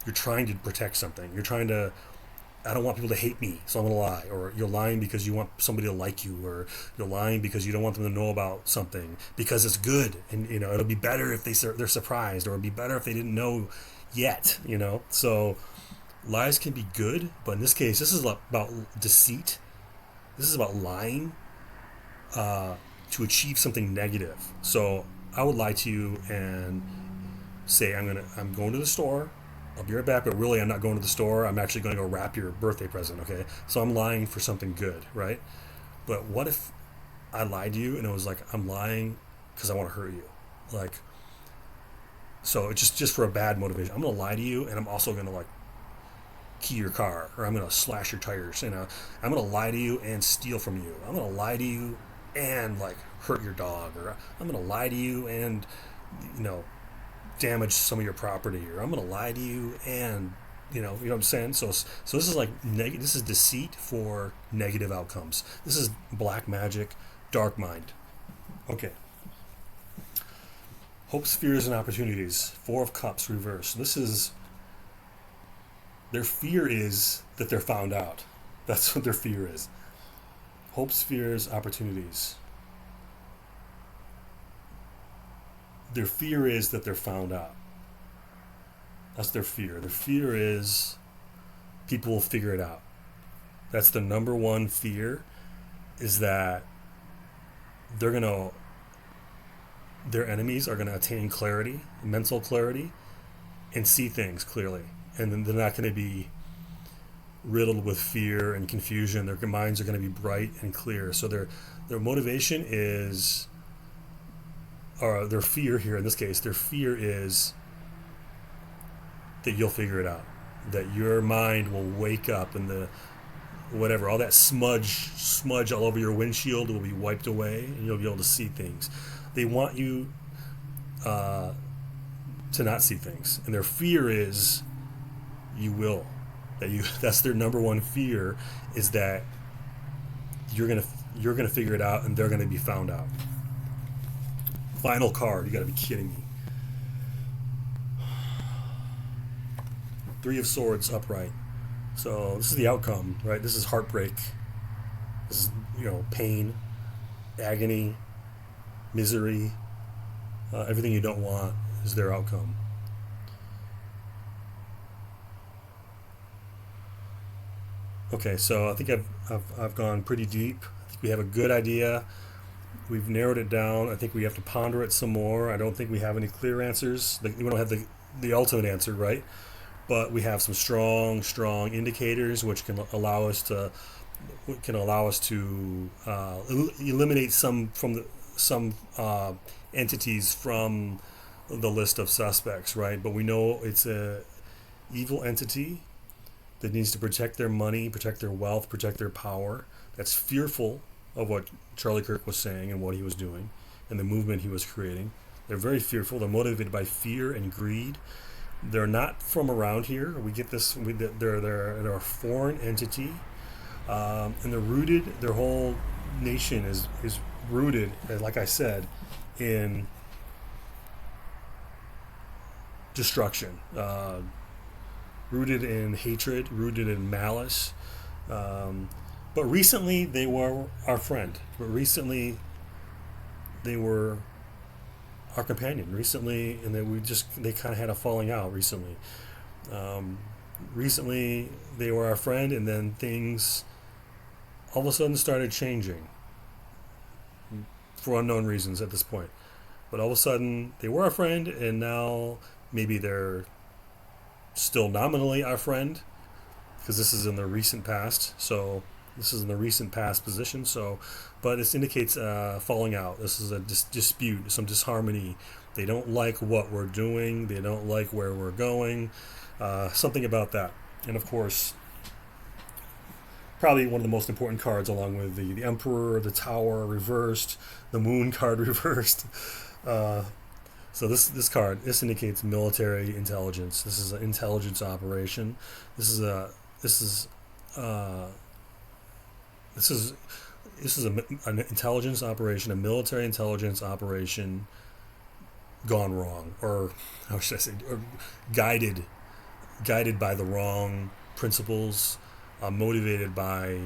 you're trying to protect something. I don't want people to hate me, so I'm going to lie. Or you're lying because you want somebody to like you, or you're lying because you don't want them to know about something because it's good, and it'll be better if they're surprised, or it'll be better if they didn't know yet. So lies can be good, but in this case, this is about deceit. This is about lying. To achieve something negative. So I would lie to you and say I'm going to the store. I'll be right back, but really I'm not going to the store. I'm actually going to go wrap your birthday present, okay? So I'm lying for something good, right? But what if I lied to you and it was like I'm lying because I want to hurt you? Like, so it's just for a bad motivation. I'm going to lie to you, and I'm also going to like key your car, or I'm going to slash your tires, I'm going to lie to you and steal from you. I'm going to lie to you and like hurt your dog, or I'm going to lie to you and damage some of your property, or I'm going to lie to you and you know what I'm saying. So this is like this is deceit for negative outcomes. This is black magic, dark mind. Okay. Hopes, fears, and opportunities. Four of Cups reversed. This is their fear is that they're found out. That's what their fear is. Hopes, fears, opportunities. Their fear is that they're found out. That's their fear. Their fear is people will figure it out. That's the number one fear, is that their enemies are going to attain clarity, mental clarity, and see things clearly. And then they're not going to be riddled with fear and confusion. Their minds are going to be bright and clear. So their motivation is, or their fear here in this case, their fear is that you'll figure it out. That your mind will wake up and all that smudge all over your windshield will be wiped away, and you'll be able to see things. They want you to not see things, and their fear is you will. That's their number one fear, is that you're gonna you're gonna figure it out and they're gonna be found out. Final card. You got to be kidding me. Three of Swords upright. So this is the outcome, right? This is heartbreak. This is, pain, agony, misery. Everything you don't want is their outcome. Okay, so I think I've gone pretty deep. I think we have a good idea. We've narrowed it down. I think we have to ponder it some more. I don't think we have any clear answers. We don't have the ultimate answer, right? But we have some strong indicators which can allow us to eliminate some entities from the list of suspects, right? But we know it's a evil entity that needs to protect their money, protect their wealth, protect their power. That's fearful of what Charlie Kirk was saying and what he was doing and the movement he was creating. They're very fearful. They're motivated by fear and greed. They're not from around here. We get this. They're a foreign entity, and they're rooted. Their whole nation is rooted, like I said, in destruction, rooted in hatred, rooted in malice. But recently they were our friend. But recently they were our companion. Recently, and then they kind of had a falling out recently. Recently they were our friend, and then things all of a sudden started changing for unknown reasons at this point. But all of a sudden they were our friend, and now maybe they're still nominally our friend, because this is in the recent past. So this is in the recent past position. So, but this indicates falling out. This is a dispute, some disharmony. They don't like what we're doing. They don't like where we're going. Something about that. And of course, probably one of the most important cards, along with the Emperor, the Tower reversed, the Moon card reversed. So this card, this indicates military intelligence. This is an intelligence operation. This is an intelligence operation, a military intelligence operation gone wrong, or how should I say, or guided by the wrong principles, motivated by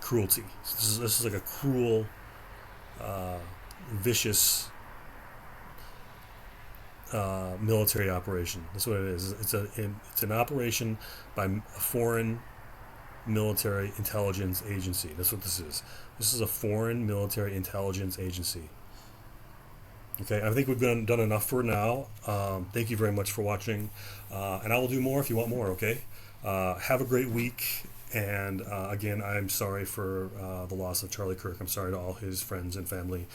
cruelty. So this is like a cruel, vicious military operation. That's what it is. It's an operation by a foreign military intelligence agency. That's what this is. This is a foreign military intelligence agency. Okay, I think we've done enough for now. Thank you very much for watching, and I will do more if you want more. Okay, have a great week, and again, I'm sorry for the loss of Charlie Kirk. I'm sorry to all his friends and family,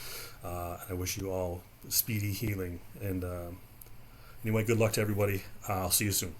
and I wish you all speedy healing. And anyway, good luck to everybody. I'll see you soon.